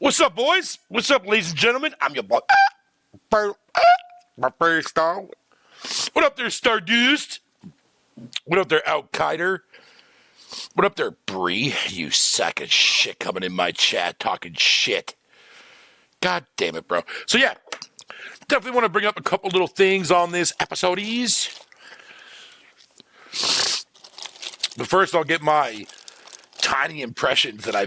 What's up, boys? What's up, ladies and gentlemen? I'm your boy. My first star. What up there, Stardust? What up there, Al-Qaeda? What up there, Bree? You sack of shit coming in my chat talking shit. God damn it, bro. So yeah, definitely want to bring up a couple little things on this episode-ease. But first, I'll get my tiny impressions that I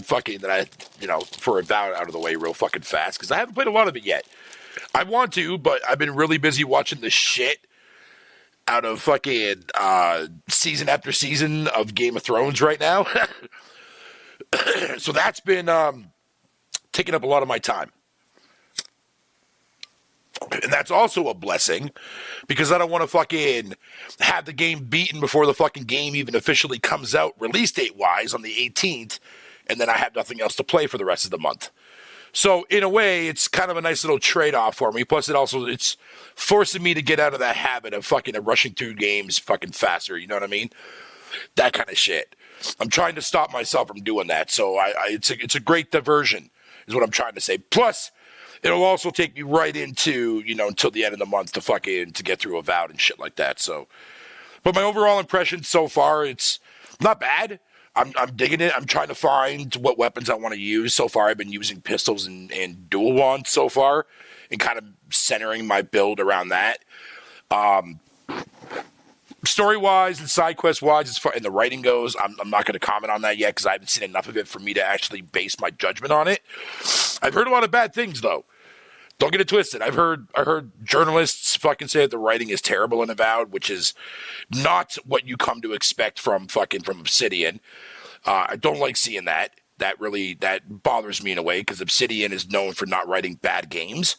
for Avowed out of the way real fucking fast, because I haven't played a lot of it yet. I want to, but I've been really busy watching the shit out of fucking season after season of Game of Thrones right now. So that's been taking up a lot of my time. And that's also a blessing, because I don't want to fucking have the game beaten before the fucking game even officially comes out, release date-wise, on the 18th, and then I have nothing else to play for the rest of the month. So, in a way, it's kind of a nice little trade-off for me. Plus, it's forcing me to get out of that habit of fucking rushing through games fucking faster, you know what I mean? That kind of shit. I'm trying to stop myself from doing that, so it's a great diversion, is what I'm trying to say. Plus, it'll also take me right into, until the end of the month to get through Avowed and shit like that. So, but my overall impression so far, it's not bad. I'm digging it. I'm trying to find what weapons I want to use. So far, I've been using pistols and dual wands so far, and kind of centering my build around that. Story-wise and side quest-wise, as far as the writing goes, I'm not going to comment on that yet, because I haven't seen enough of it for me to actually base my judgment on it. I've heard a lot of bad things, though. Don't get it twisted. I heard journalists fucking say that the writing is terrible in Avowed, which is not what you come to expect from Obsidian. I don't like seeing that. That bothers me in a way, because Obsidian is known for not writing bad games.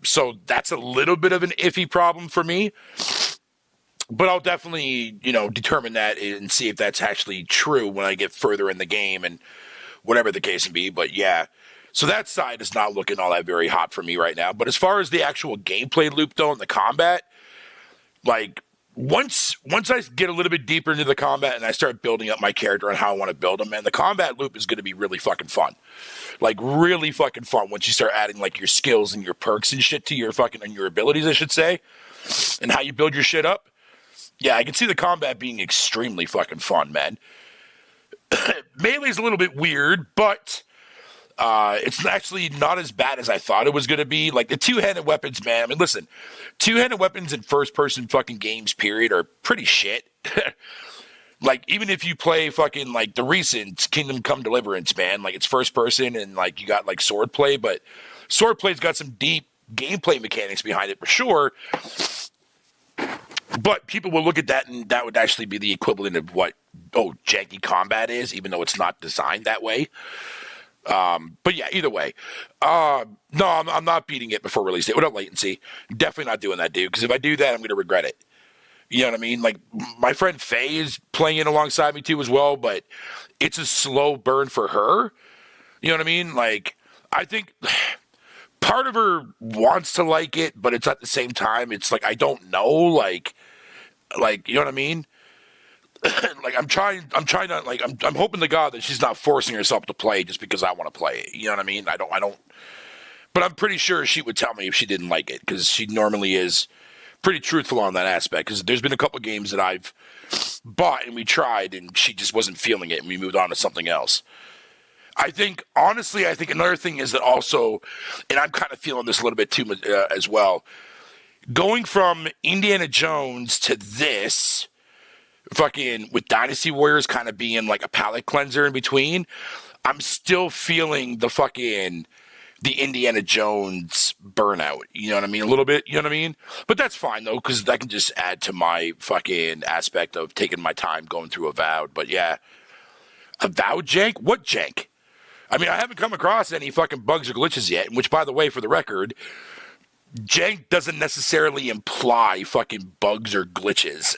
So that's a little bit of an iffy problem for me. But I'll definitely, determine that and see if that's actually true when I get further in the game and whatever the case may be. But yeah, so that side is not looking all that very hot for me right now. But as far as the actual gameplay loop, though, and the combat, like, once I get a little bit deeper into the combat and I start building up my character and how I want to build them, man, the combat loop is going to be really fucking fun. Like, really fucking fun once you start adding, like, your skills and your perks and shit to your and your abilities, I should say, and how you build your shit up. Yeah, I can see the combat being extremely fucking fun, man. Melee's a little bit weird, but it's actually not as bad as I thought it was going to be. Like, the two-handed weapons, man. I mean, listen, two-handed weapons in first-person fucking games, period, are pretty shit. Like, even if you play fucking, like, the recent Kingdom Come Deliverance, man, like, it's first-person and, like, you got, like, swordplay, but swordplay's got some deep gameplay mechanics behind it, for sure. But people will look at that, and that would actually be the equivalent of what, janky combat is, even though it's not designed that way. But yeah, either way. No, I'm not beating it before release date. Without latency. Definitely not doing that, dude. Because if I do that, I'm going to regret it. You know what I mean? Like, my friend Faye is playing it alongside me, too, as well. But it's a slow burn for her. You know what I mean? Like, I think part of her wants to like it, but it's at the same time, it's like, I don't know, like, you know what I mean? Like, I'm hoping to God that she's not forcing herself to play just because I want to play it. You know what I mean? I don't, but I'm pretty sure she would tell me if she didn't like it, because she normally is pretty truthful on that aspect, because there's been a couple games that I've bought and we tried and she just wasn't feeling it and we moved on to something else. I think another thing is that also, and I'm kind of feeling this a little bit too as well, going from Indiana Jones to this, fucking with Dynasty Warriors kind of being like a palate cleanser in between, I'm still feeling the Indiana Jones burnout. You know what I mean? A little bit, you know what I mean? But that's fine, though, because that can just add to my fucking aspect of taking my time going through Avowed. But yeah, Avowed jank? What jank? I mean, I haven't come across any fucking bugs or glitches yet, which, by the way, for the record, jank doesn't necessarily imply fucking bugs or glitches.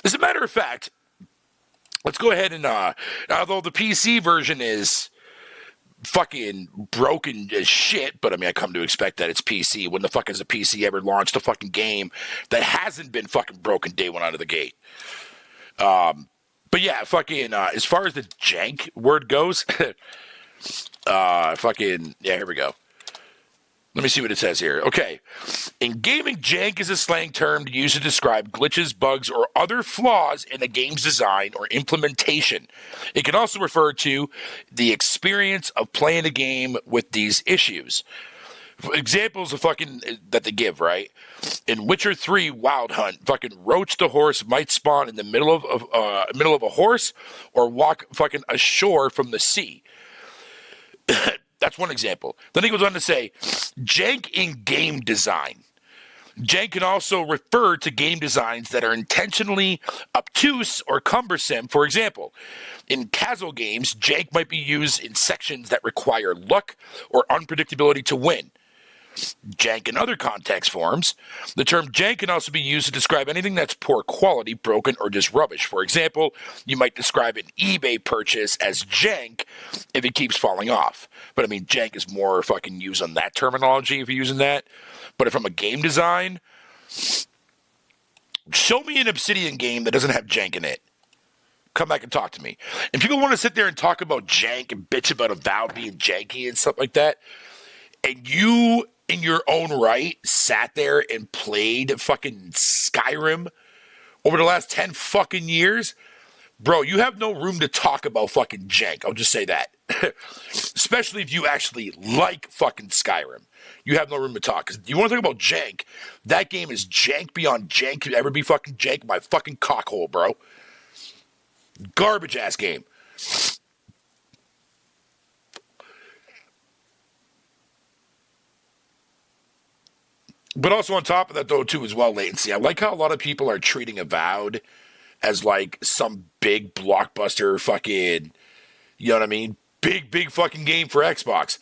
As a matter of fact, let's go ahead and, although the PC version is fucking broken as shit, but I mean, I come to expect that it's PC. When the fuck has a PC ever launched a fucking game that hasn't been fucking broken day one out of the gate? But yeah, fucking, as far as the jank word goes, Here we go. Let me see what it says here. Okay. In gaming, jank is a slang term used to describe glitches, bugs, or other flaws in a game's design or implementation. It can also refer to the experience of playing a game with these issues. Examples of that they give, right? In Witcher 3 Wild Hunt, Roach the horse might spawn in the middle of a horse or walk ashore from the sea. That's one example. Then he goes on to say, jank in game design. Jank can also refer to game designs that are intentionally obtuse or cumbersome. For example, in casual games, jank might be used in sections that require luck or unpredictability to win. Jank in other context forms. The term jank can also be used to describe anything that's poor quality, broken, or just rubbish. For example, you might describe an eBay purchase as jank if it keeps falling off. But I mean, jank is more used on that terminology if you're using that. But from a game design, show me an Obsidian game that doesn't have jank in it. Come back and talk to me. And people want to sit there and talk about jank and bitch about Avowed being janky and stuff like that. And you, in your own right, sat there and played fucking Skyrim over the last 10 fucking years. Bro, you have no room to talk about fucking jank. I'll just say that. Especially if you actually like fucking Skyrim. You have no room to talk. Because you want to talk about jank, that game is jank beyond jank could ever be fucking jank. My fucking cockhole, bro. Garbage ass game. But also on top of that, though, too, as well, latency. I like how a lot of people are treating Avowed as like some big blockbuster fucking, you know what I mean? Big fucking game for Xbox.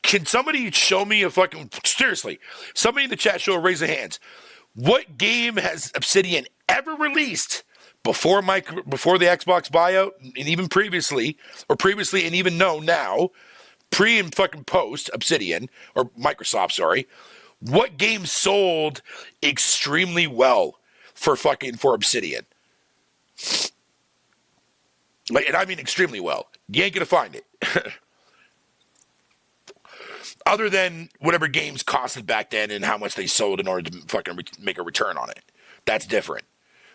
Can somebody show me seriously, somebody in the chat show, raise their hands. What game has Obsidian ever released before the Xbox buyout and even previously and even now, pre and fucking post Obsidian, or Microsoft, sorry. What game sold extremely well for Obsidian? And I mean extremely well. You ain't gonna find it. Other than whatever games costed back then and how much they sold in order to make a return on it. That's different.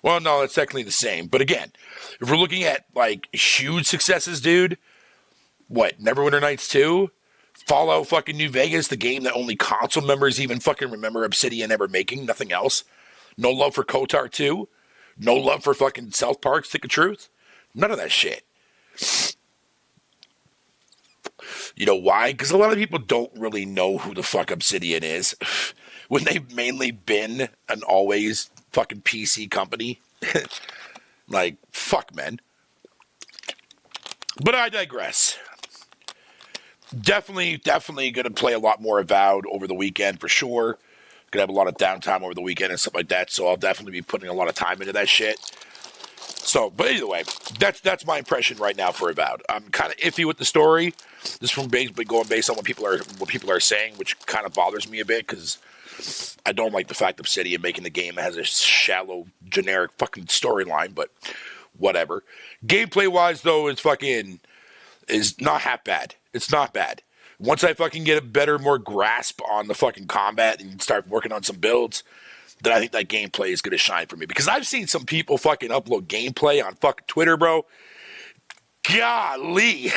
Well, no, that's technically the same. But again, if we're looking at huge successes, dude, what, Neverwinter Nights 2? Fallout fucking New Vegas, the game that only console members even remember Obsidian ever making, nothing else. No love for KOTOR 2. No love for fucking South Park, Stick of Truth. None of that shit. You know why? Because a lot of people don't really know who the fuck Obsidian is. When they've mainly been an always fucking PC company. Fuck, man. But I digress. Definitely going to play a lot more Avowed over the weekend for sure. Going to have a lot of downtime over the weekend and stuff like that, so I'll definitely be putting a lot of time into that shit. So, but either way, that's my impression right now for Avowed. I'm kind of iffy with the story. This is from basically going based on what people are saying, which kind of bothers me a bit because I don't like the fact of Obsidian making the game that has a shallow, generic fucking storyline, but whatever. Gameplay-wise, though, is not half bad. It's not bad. Once I fucking get a better, more grasp on the fucking combat and start working on some builds, then I think that gameplay is going to shine for me. Because I've seen some people fucking upload gameplay on fucking Twitter, bro. Golly.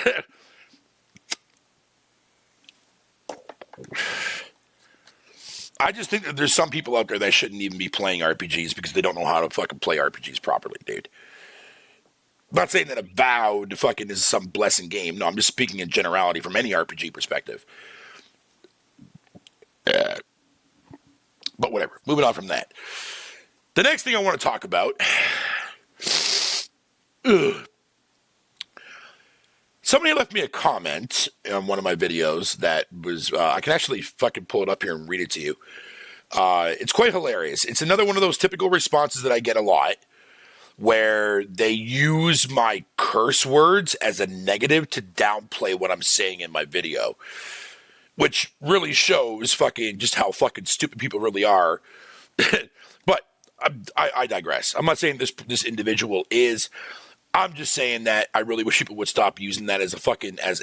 I just think that there's some people out there that shouldn't even be playing RPGs because they don't know how to fucking play RPGs properly, dude. I'm not saying that Avowed fucking is some blessing game. No, I'm just speaking in generality from any RPG perspective. But whatever. Moving on from that. The next thing I want to talk about. Somebody left me a comment on one of my videos that was, I can actually fucking pull it up here and read it to you. It's quite hilarious. It's another one of those typical responses that I get a lot, where they use my curse words as a negative to downplay what I'm saying in my video, which really shows fucking just how fucking stupid people really are. But I digress. I'm not saying this individual is I'm just saying that I really wish people would stop using that as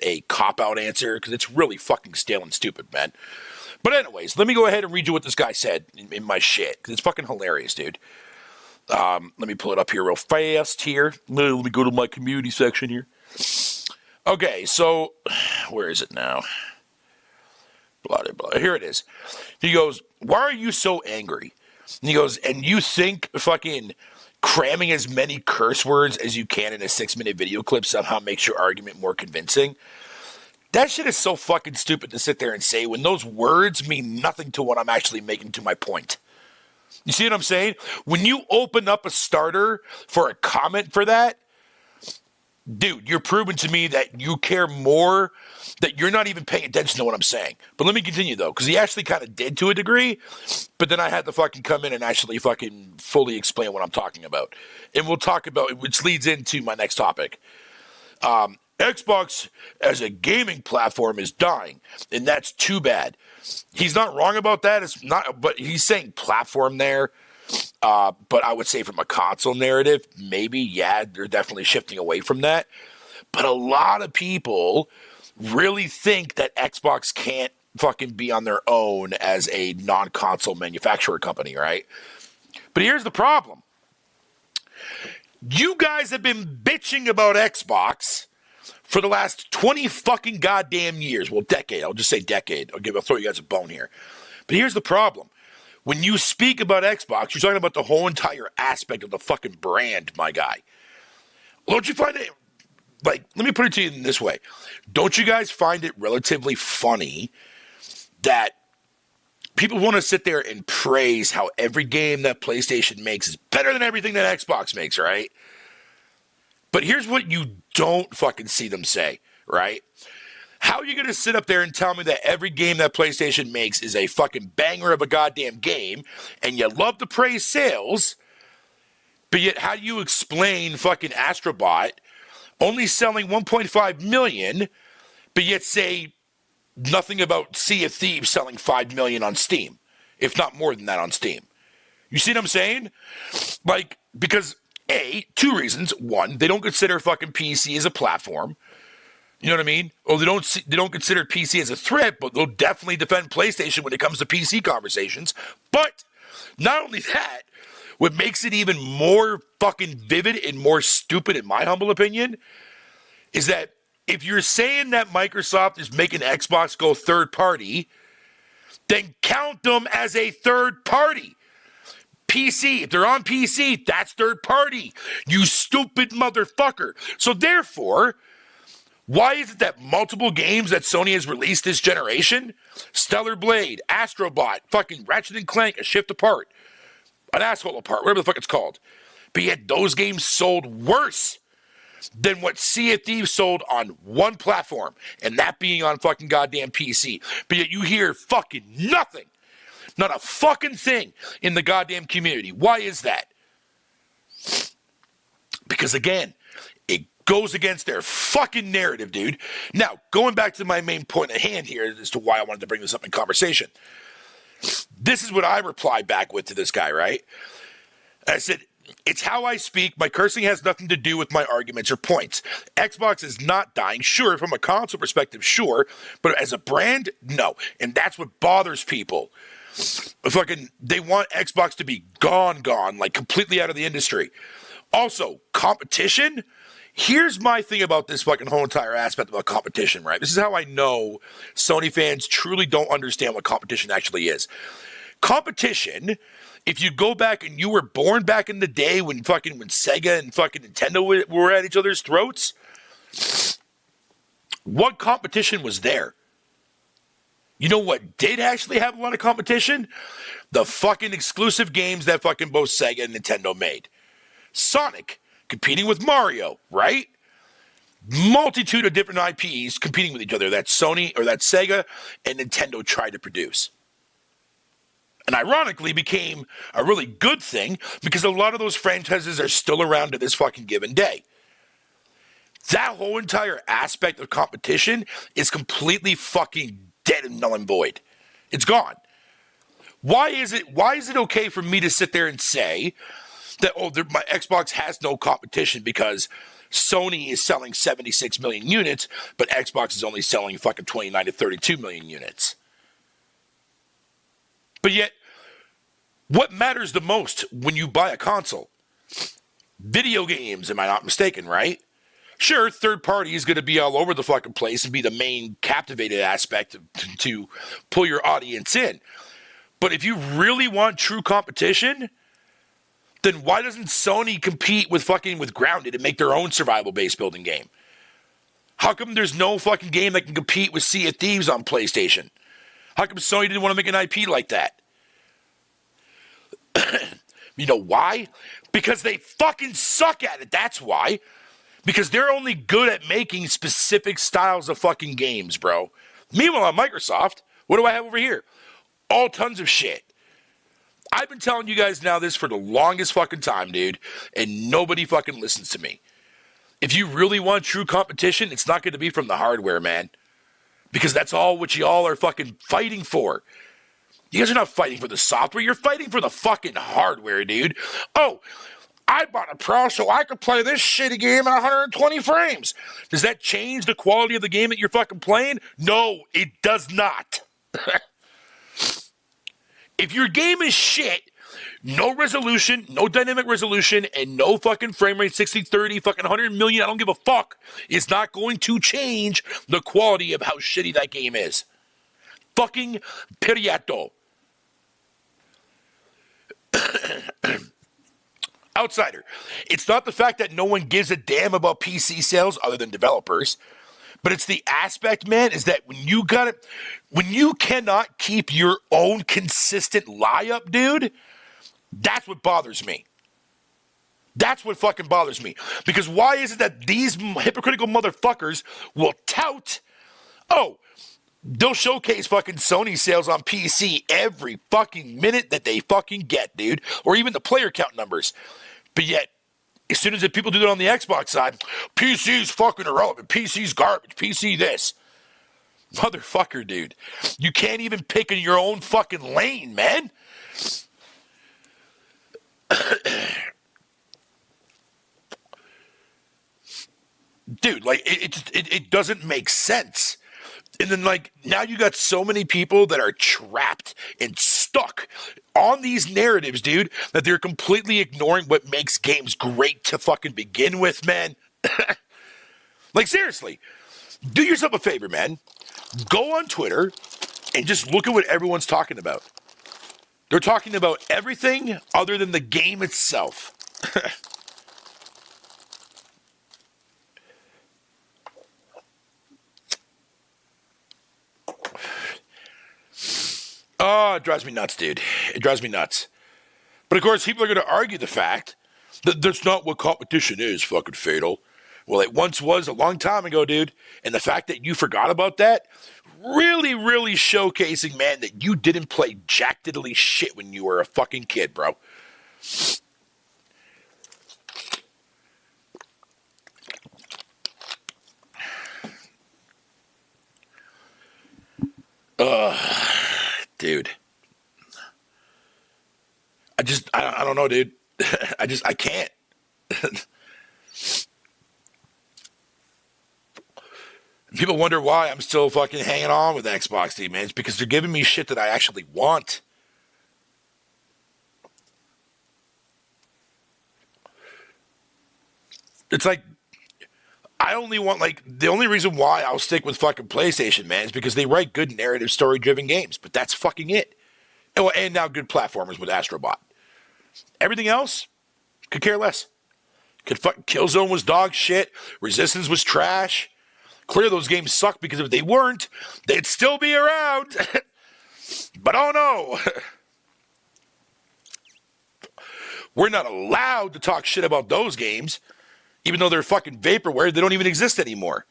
a cop-out answer, because it's really fucking stale and stupid, man. But anyways, let me go ahead and read you what this guy said in my shit, because it's fucking hilarious, dude. Let me pull it up here real fast here. Let me go to my community section here. Okay, so where is it now? Blah, blah, blah. Here it is. He goes, why are you so angry? And he goes, and you think fucking cramming as many curse words as you can in a 6-minute video clip somehow makes your argument more convincing? That shit is so fucking stupid to sit there and say when those words mean nothing to what I'm actually making to my point. You see what I'm saying? When you open up a starter for a comment for that, dude, you're proving to me that you care more, that you're not even paying attention to what I'm saying. But let me continue, though, because he actually kind of did to a degree, but then I had to fucking come in and actually fucking fully explain what I'm talking about. And we'll talk about, which leads into my next topic. Xbox as a gaming platform is dying, and that's too bad. He's not wrong about that. It's not, but he's saying platform there. But I would say from a console narrative, maybe, yeah, they're definitely shifting away from that. But a lot of people really think that Xbox can't fucking be on their own as a non-console manufacturer company, right? But here's the problem. You guys have been bitching about Xbox for the last 20 fucking goddamn years. Well, decade. I'll just say decade. I'll throw you guys a bone here. But here's the problem. When you speak about Xbox, you're talking about the whole entire aspect of the fucking brand, my guy. Don't you find it, like, let me put it to you in this way. Don't you guys find it relatively funny that people want to sit there and praise how every game that PlayStation makes is better than everything that Xbox makes, right? But here's what you don't fucking see them say, right? How are you going to sit up there and tell me that every game that PlayStation makes is a fucking banger of a goddamn game, and you love to praise sales, but yet how do you explain fucking Astrobot only selling 1.5 million, but yet say nothing about Sea of Thieves selling 5 million on Steam, if not more than that on Steam? You see what I'm saying? Like, because two reasons. One, they don't consider fucking PC as a platform. You know what I mean? Or they don't consider PC as a threat, but they'll definitely defend PlayStation when it comes to PC conversations. But not only that, what makes it even more fucking vivid and more stupid, in my humble opinion, is that if you're saying that Microsoft is making Xbox go third party, then count them as a third party. PC, if they're on PC, that's third party. You stupid motherfucker. So therefore, why is it that multiple games that Sony has released this generation, Stellar Blade, Astrobot, fucking Ratchet and Clank, A Shift Apart, An Asshole Apart, whatever the fuck it's called, but yet those games sold worse than what Sea of Thieves sold on one platform, and that being on fucking goddamn PC. But yet you hear fucking nothing. Not a fucking thing in the goddamn community. Why is that? Because again, it goes against their fucking narrative, dude. Now, going back to my main point at hand here as to why I wanted to bring this up in conversation. This is what I replied back with to this guy, right? I said, it's how I speak. My cursing has nothing to do with my arguments or points. Xbox is not dying. Sure, from a console perspective, sure. But as a brand, no. And that's what bothers people. Fucking, they want Xbox to be gone, like completely out of the industry. Also, competition. Here's my thing about this fucking whole entire aspect about competition, right? This is how I know Sony fans truly don't understand what competition actually is. Competition, if you go back and you were born back in the day when Sega and fucking Nintendo were at each other's throats, what competition was there? You know what did actually have a lot of competition? The fucking exclusive games that fucking both Sega and Nintendo made. Sonic competing with Mario, right? Multitude of different IPs competing with each other that Sony or that Sega and Nintendo tried to produce. And ironically became a really good thing because a lot of those franchises are still around to this fucking given day. That whole entire aspect of competition is completely fucking dead and null and void. It's gone. Why is it okay for me to sit there and say that my Xbox has no competition because Sony is selling 76 million units, but Xbox is only selling fucking 29 to 32 million units. But yet, what matters the most when you buy a console? Video games, am I not mistaken, right? Sure, third party is going to be all over the fucking place and be the main captivated aspect to pull your audience in. But if you really want true competition, then why doesn't Sony compete with Grounded and make their own survival base building game? How come there's no fucking game that can compete with Sea of Thieves on PlayStation? How come Sony didn't want to make an IP like that? You know why? Because they fucking suck at it. That's why. Because they're only good at making specific styles of fucking games, bro. Meanwhile, on Microsoft, what do I have over here? All tons of shit. I've been telling you guys now this for the longest fucking time, dude, and nobody fucking listens to me. If you really want true competition, it's not going to be from the hardware, man. Because that's all what y'all are fucking fighting for. You guys are not fighting for the software. You're fighting for the fucking hardware, dude. Oh, I bought a Pro so I could play this shitty game at 120 frames. Does that change the quality of the game that you're fucking playing? No, it does not. If your game is shit, no resolution, no dynamic resolution, and no fucking frame rate, 60, 30, fucking 100 million, I don't give a fuck, it's not going to change the quality of how shitty that game is. Fucking periato. Outsider. It's not the fact that no one gives a damn about PC sales other than developers, but it's the aspect, man, is that when you cannot keep your own consistent lie up, dude, that's what bothers me. That's what fucking bothers me. Because why is it that these hypocritical motherfuckers will tout, they'll showcase fucking Sony sales on PC every fucking minute that they fucking get, dude. Or even the player count numbers. But yet, as soon as the people do that on the Xbox side, PC's fucking irrelevant. PC's garbage. PC this. Motherfucker, dude. You can't even pick in your own fucking lane, man. Dude, like, it doesn't make sense. And then, like, now you got so many people that are trapped and stuck on these narratives, dude, that they're completely ignoring what makes games great to fucking begin with, man. Like, seriously, do yourself a favor, man. Go on Twitter and just look at what everyone's talking about. They're talking about everything other than the game itself. Oh, it drives me nuts, dude. It drives me nuts. But of course, people are going to argue the fact that that's not what competition is, fucking Fatal. Well, it once was a long time ago, dude. And the fact that you forgot about that, really, really showcasing, man, that you didn't play jack diddly shit when you were a fucking kid, bro. Dude. I don't know, dude. I can't. People wonder why I'm still fucking hanging on with Xbox, dude, man. It's because they're giving me shit that I actually want. It's like, I only want, like, the only reason why I'll stick with fucking PlayStation, man, is because they write good narrative story-driven games. But that's fucking it. And now good platformers with Astrobot. Everything else, could care less. Killzone was dog shit. Resistance was trash. Clearly those games suck because if they weren't, they'd still be around. But oh no. We're not allowed to talk shit about those games. Even though they're fucking vaporware, they don't even exist anymore.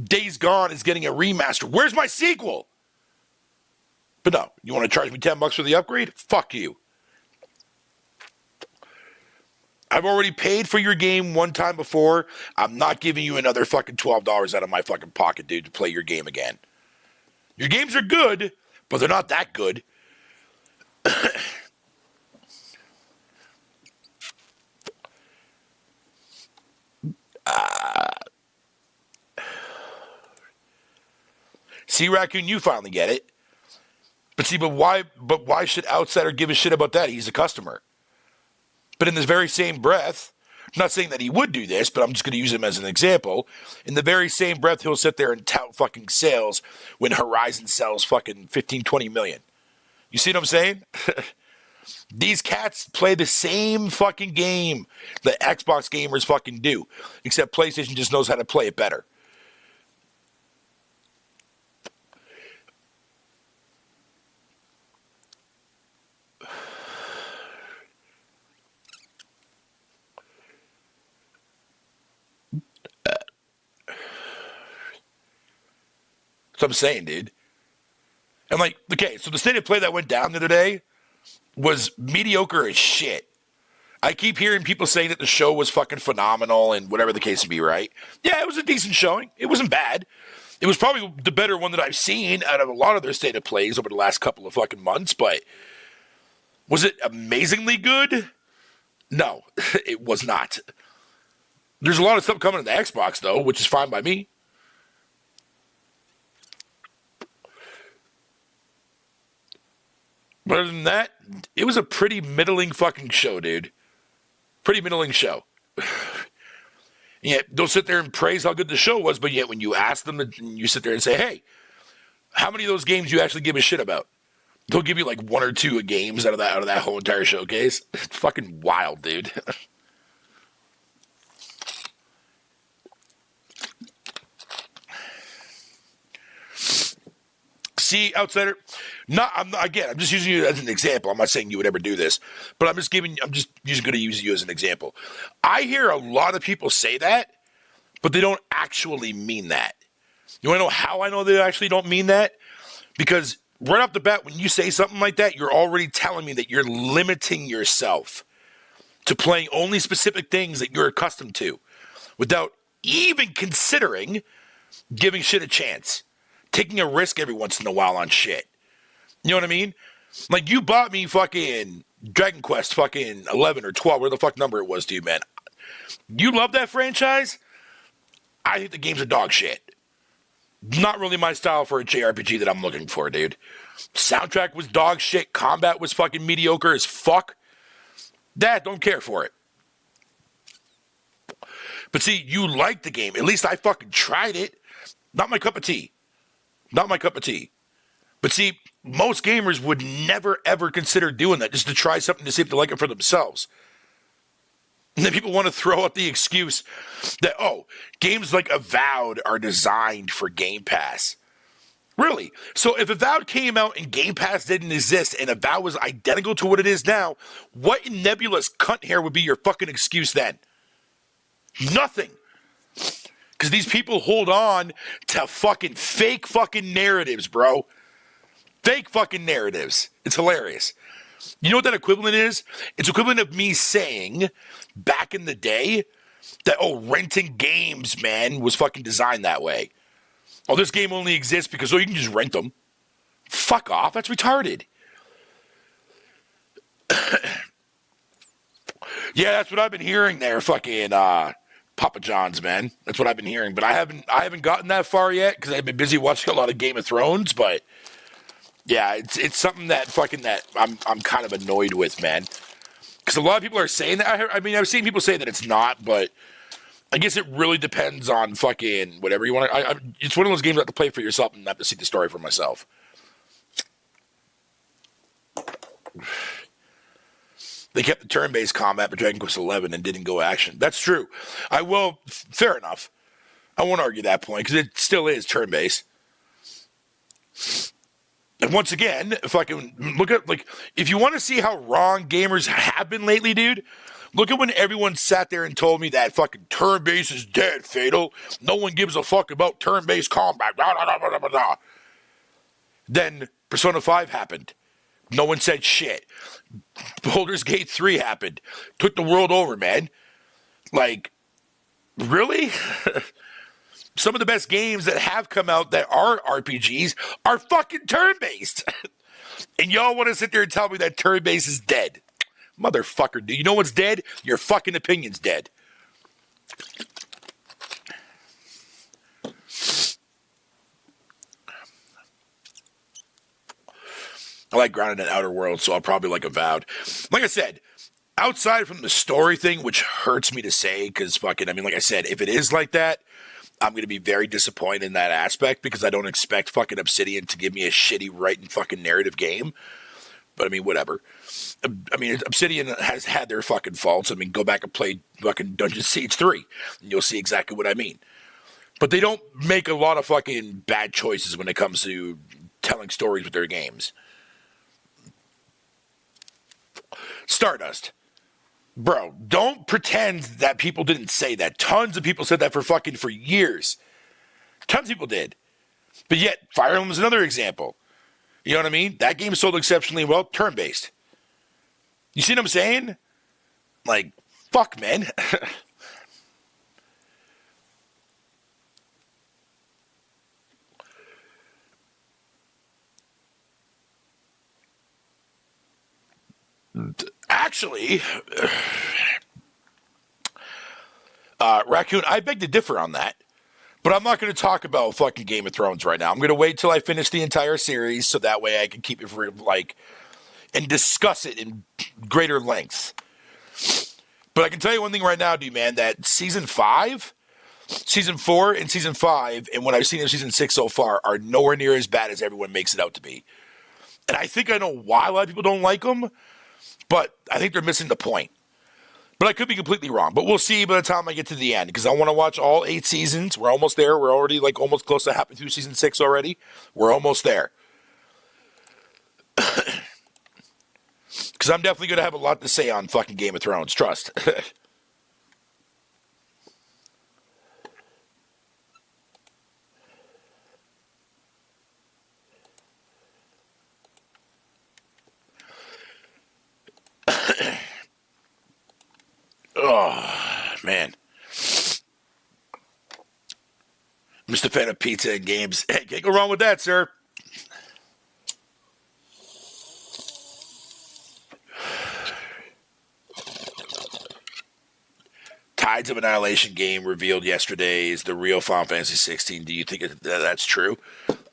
Days Gone is getting a remaster. Where's my sequel? But no, you want to charge me $10 for the upgrade? Fuck you. I've already paid for your game one time before. I'm not giving you another fucking $12 out of my fucking pocket, dude, to play your game again. Your games are good, but they're not that good. See, Raccoon, you finally get it. But see, but why should Outsider give a shit about that? He's a customer. But in the very same breath, I'm not saying that he would do this, but I'm just going to use him as an example. In the very same breath, he'll sit there and tout fucking sales when Horizon sells fucking 15, 20 million. You see what I'm saying? These cats play the same fucking game that Xbox gamers fucking do, except PlayStation just knows how to play it better. That's what I'm saying, dude. And like, okay, so the state of play that went down the other day was mediocre as shit. I keep hearing people saying that the show was fucking phenomenal and whatever the case may be, right? Yeah, it was a decent showing. It wasn't bad. It was probably the better one that I've seen out of a lot of their state of plays over the last couple of fucking months, but was it amazingly good? No, it was not. There's a lot of stuff coming to the Xbox, though, which is fine by me. But other than that, it was a pretty middling fucking show, dude. Pretty middling show. Yeah, don't sit there and praise how good the show was, but yet when you ask them, you sit there and say, hey, how many of those games do you actually give a shit about? They'll give you like one or two games out of that whole entire showcase. It's fucking wild, dude. See, Outsider, I'm just using you as an example. I'm not saying you would ever do this, but I'm just going to use you as an example. I hear a lot of people say that, but they don't actually mean that. You want to know how I know they actually don't mean that? Because right off the bat, when you say something like that, you're already telling me that you're limiting yourself to playing only specific things that you're accustomed to without even considering giving shit a chance. Taking a risk every once in a while on shit. You know what I mean? Like, you bought me fucking Dragon Quest fucking 11 or 12, where the fuck number it was to you, man. You love that franchise? I think the game's a dog shit. Not really my style for a JRPG that I'm looking for, dude. Soundtrack was dog shit. Combat was fucking mediocre as fuck. Don't care for it. But see, you liked the game. At least I fucking tried it. Not my cup of tea. Not my cup of tea. But see, most gamers would never, ever consider doing that just to try something to see if they like it for themselves. And then people want to throw out the excuse that, games like Avowed are designed for Game Pass. Really? So if Avowed came out and Game Pass didn't exist and Avowed was identical to what it is now, what nebulous cunt hair would be your fucking excuse then? Nothing. Because these people hold on to fucking fake fucking narratives, bro. Fake fucking narratives. It's hilarious. You know what that equivalent is? It's equivalent of me saying back in the day that, renting games, man, was fucking designed that way. This game only exists because, you can just rent them. Fuck off. That's retarded. Yeah, that's what I've been hearing there, fucking, Papa John's, man. That's what I've been hearing. But I haven't gotten that far yet because I've been busy watching a lot of Game of Thrones. But yeah, it's something that I'm kind of annoyed with, man. Because a lot of people are saying that. I've seen people say that it's not, but I guess it really depends on fucking whatever you want. It's one of those games I have to play for yourself and have to see the story for myself. They kept the turn-based combat for Dragon Quest 11 and didn't go action. That's true. Fair enough. I won't argue that point because it still is turn-based. And once again, if I can look at, if you want to see how wrong gamers have been lately, dude, look at when everyone sat there and told me that fucking turn-based is dead, Fatal. No one gives a fuck about turn-based combat. Blah, blah, blah, blah, blah. Then Persona 5 happened. No one said shit. Baldur's Gate 3 happened. Took the world over, man. Really? Some of the best games that have come out that are RPGs are fucking turn-based. And y'all want to sit there and tell me that turn-based is dead. Motherfucker, do you know what's dead? Your fucking opinion's dead. I like Grounded and Outer Worlds, so I'll probably like Avowed. Like I said, outside from the story thing, which hurts me to say, because fucking, I mean, like I said, if it is like that, I'm going to be very disappointed in that aspect because I don't expect fucking Obsidian to give me a shitty writing fucking narrative game. But I mean, whatever. I mean, Obsidian has had their fucking faults. I mean, go back and play fucking Dungeon Siege 3, and you'll see exactly what I mean. But they don't make a lot of fucking bad choices when it comes to telling stories with their games. Stardust. Bro, don't pretend that people didn't say that. Tons of people said that for years. Tons of people did. But yet, Fire Emblem is another example. You know what I mean? That game sold exceptionally well, turn-based. You see what I'm saying? Like, fuck, man. Actually, Raccoon, I beg to differ on that. But I'm not going to talk about fucking Game of Thrones right now. I'm going to wait till I finish the entire series so that way I can keep it for, like, and discuss it in greater length. But I can tell you one thing right now, dude, man, that Season 4, and Season 5, and what I've seen of Season 6 so far are nowhere near as bad as everyone makes it out to be. And I think I know why a lot of people don't like them, but I think they're missing the point. But I could be completely wrong. But we'll see by the time I get to the end, because I want to watch all 8 seasons. We're almost there. We're already like almost close to halfway through Season 6 already. We're almost there. Because I'm definitely going to have a lot to say on fucking Game of Thrones. Trust. Oh, man. Mr. Fan of Pizza and Games. Hey, can't go wrong with that, sir. Tides of Annihilation game revealed yesterday is the real Final Fantasy 16. Do you think that's true?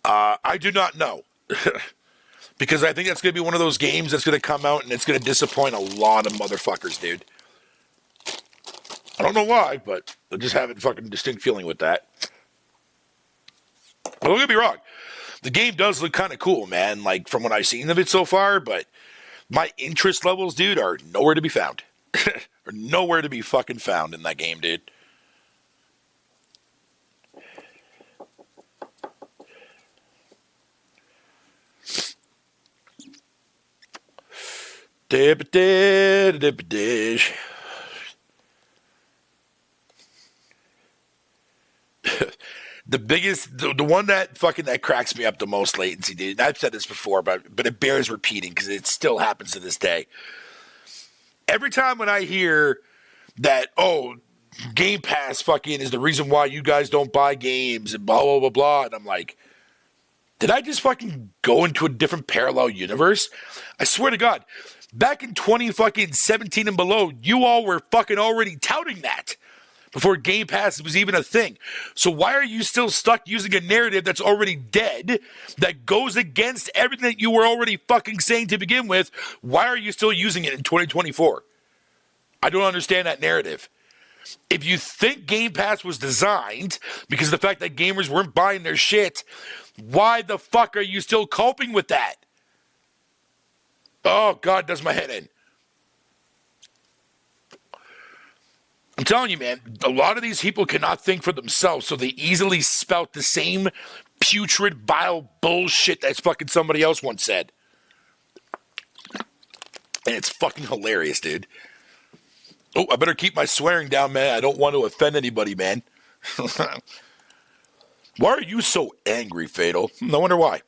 I do not know. Because I think that's going to be one of those games that's going to come out and it's going to disappoint a lot of motherfuckers, dude. I don't know why, but I just have a fucking distinct feeling with that. But don't get me wrong. The game does look kind of cool, man, like from what I've seen of it so far, but my interest levels, dude, are nowhere to be found. Are nowhere to be fucking found in that game, dude. The biggest, the one that fucking that cracks me up the most, latency, dude. I've said this before, but it bears repeating because it still happens to this day. Every time when I hear that, oh, Game Pass fucking is the reason why you guys don't buy games and blah, blah, blah, blah. And I'm like, did I just fucking go into a different parallel universe? I swear to God, back in 2017 and below, you all were fucking already touting that before Game Pass was even a thing. So why are you still stuck using a narrative that's already dead, that goes against everything that you were already fucking saying to begin with? Why are you still using it in 2024? I don't understand that narrative. If you think Game Pass was designed because of the fact that gamers weren't buying their shit, why the fuck are you still coping with that? Oh, God, does my head in. I'm telling you, man, a lot of these people cannot think for themselves, so they easily spout the same putrid, vile bullshit that fucking somebody else once said. And it's fucking hilarious, dude. Oh, I better keep my swearing down, man. I don't want to offend anybody, man. Why are you so angry, Fatal? I wonder why.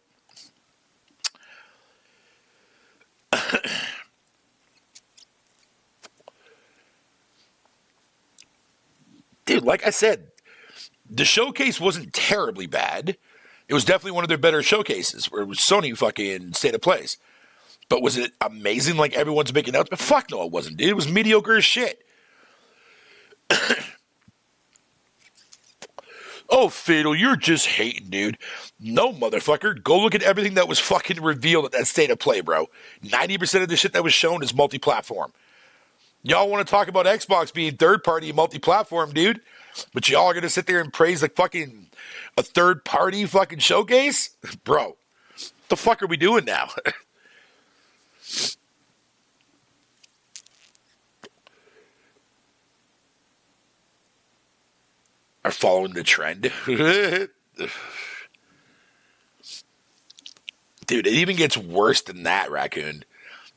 Dude, like I said, the showcase wasn't terribly bad. It was definitely one of their better showcases where it was Sony fucking state of plays. But was it amazing like everyone's making out? But fuck no, it wasn't, dude. It was mediocre as shit. Oh, Fatal, you're just hating, dude. No, motherfucker. Go look at everything that was fucking revealed at that state of play, bro. 90% of the shit that was shown is multi-platform. Y'all want to talk about Xbox being third-party multi-platform, dude? But y'all are going to sit there and praise like fucking a third-party fucking showcase? Bro, what the fuck are we doing now? Are following the trend. Dude, it even gets worse than that, Raccoon.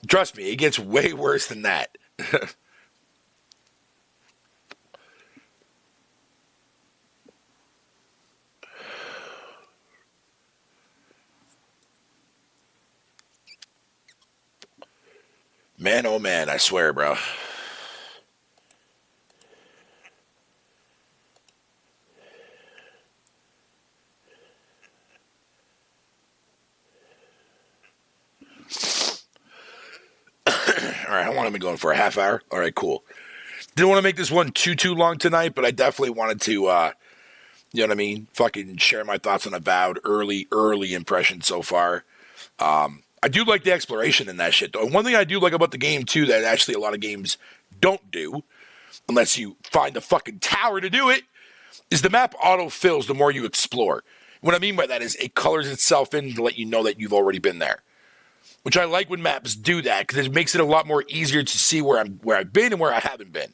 Trust me, it gets way worse than that. Man, oh man, I swear, bro. All right, how long have I been going for? A half hour? All right, cool. Didn't want to make this one too long tonight, but I definitely wanted to, you know what I mean? Fucking share my thoughts on Avowed. Early impression so far. I do like the exploration in that shit, though. And one thing I do like about the game, too, that actually a lot of games don't do, unless you find the fucking tower to do it, is the map auto-fills the more you explore. What I mean by that is it colors itself in to let you know that you've already been there. Which I like when maps do that, because it makes it a lot more easier to see where I've been and where I haven't been.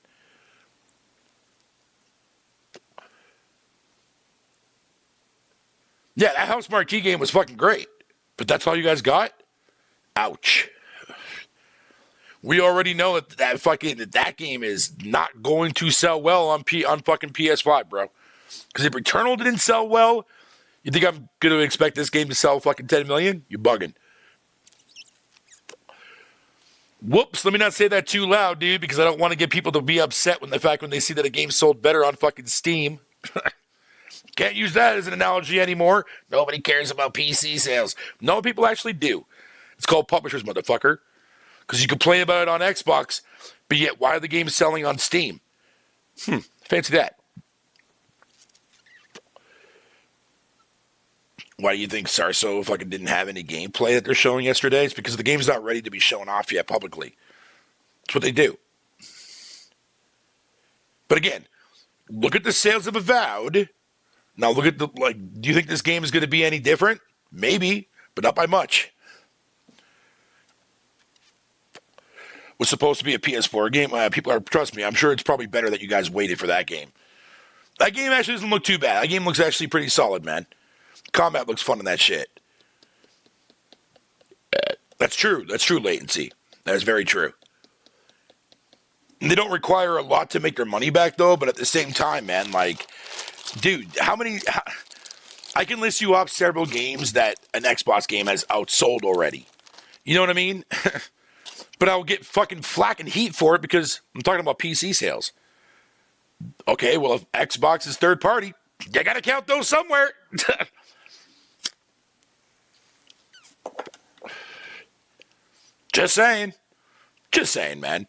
Yeah, that House Marquee game was fucking great. But that's all you guys got? Ouch. We already know that game is not going to sell well on fucking PS5, bro. Because if Returnal didn't sell well, you think I'm going to expect this game to sell fucking 10 million? You're bugging. Whoops, let me not say that too loud, dude, because I don't want to get people to be upset when they see that a game sold better on fucking Steam. Can't use that as an analogy anymore. Nobody cares about PC sales. No, people actually do. It's called publishers, motherfucker. Because you can play about it on Xbox, but yet why are the games selling on Steam? Fancy that. Why do you think Sarso fucking didn't have any gameplay that they're showing yesterday? It's because the game's not ready to be shown off yet publicly. That's what they do. But again, look at the sales of Avowed. Now look at do you think this game is going to be any different? Maybe, but not by much. Was supposed to be a PS4 game. Trust me, I'm sure it's probably better that you guys waited for that game. That game actually doesn't look too bad. That game looks actually pretty solid, man. Combat looks fun in that shit. That's true. That's true, Latency. That is very true. And they don't require a lot to make their money back, though, but at the same time, man, dude, I can list you off several games that an Xbox game has outsold already. You know what I mean? But I'll get fucking flack and heat for it because I'm talking about PC sales. Okay, well, if Xbox is third party, you gotta count those somewhere. Just saying. Just saying, man.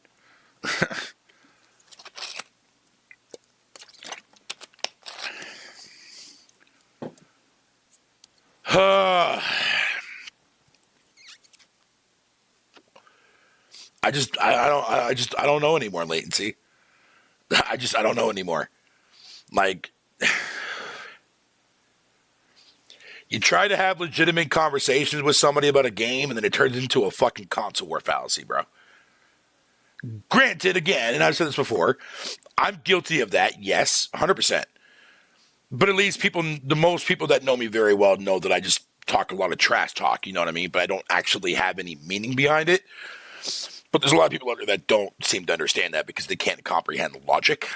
I don't know anymore, Latency. I don't know anymore. You try to have legitimate conversations with somebody about a game, and then it turns into a fucking console war fallacy, bro. Granted, again, and I've said this before, I'm guilty of that, yes, 100%. But at least the most people that know me very well know that I just talk a lot of trash talk, you know what I mean? But I don't actually have any meaning behind it. But there's a lot of people out there that don't seem to understand that because they can't comprehend logic.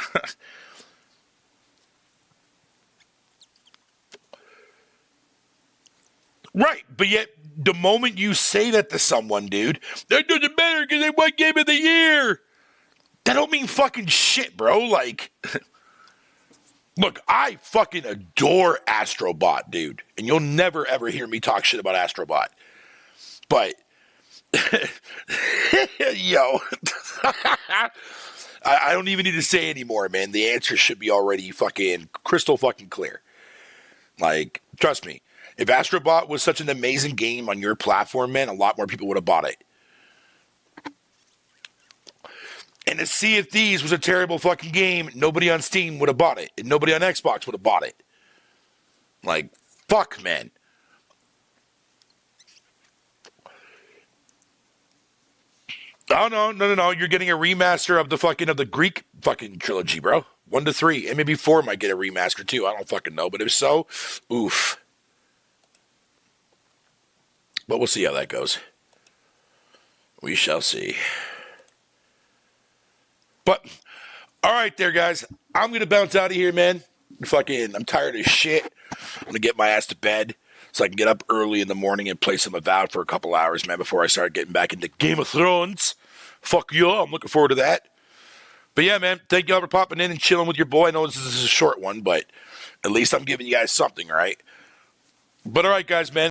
Right, but yet the moment you say that to someone, dude, that doesn't matter because they won Game of the Year. That don't mean fucking shit, bro. Look, I fucking adore Astrobot, dude. And you'll never, ever hear me talk shit about Astrobot. But, yo, I don't even need to say anymore, man. The answer should be already fucking crystal fucking clear. Like, trust me, if Astrobot was such an amazing game on your platform, man, a lot more people would have bought it. And if Sea of Thieves was a terrible fucking game, nobody on Steam would have bought it. And nobody on Xbox would have bought it. Like, fuck, man. Oh, no. You're getting a remaster of the Greek fucking trilogy, bro. 1 to 3. And maybe 4 might get a remaster, too. I don't fucking know. But if so, oof. But we'll see how that goes. We shall see. But, all right there, guys. I'm going to bounce out of here, man. I'm tired as shit. I'm going to get my ass to bed so I can get up early in the morning and play some Avowed for a couple hours, man, before I start getting back into Game of Thrones. Fuck you. I'm looking forward to that. But yeah, man, thank y'all for popping in and chilling with your boy. I know this is a short one, but at least I'm giving you guys something, right? But all right, guys, man.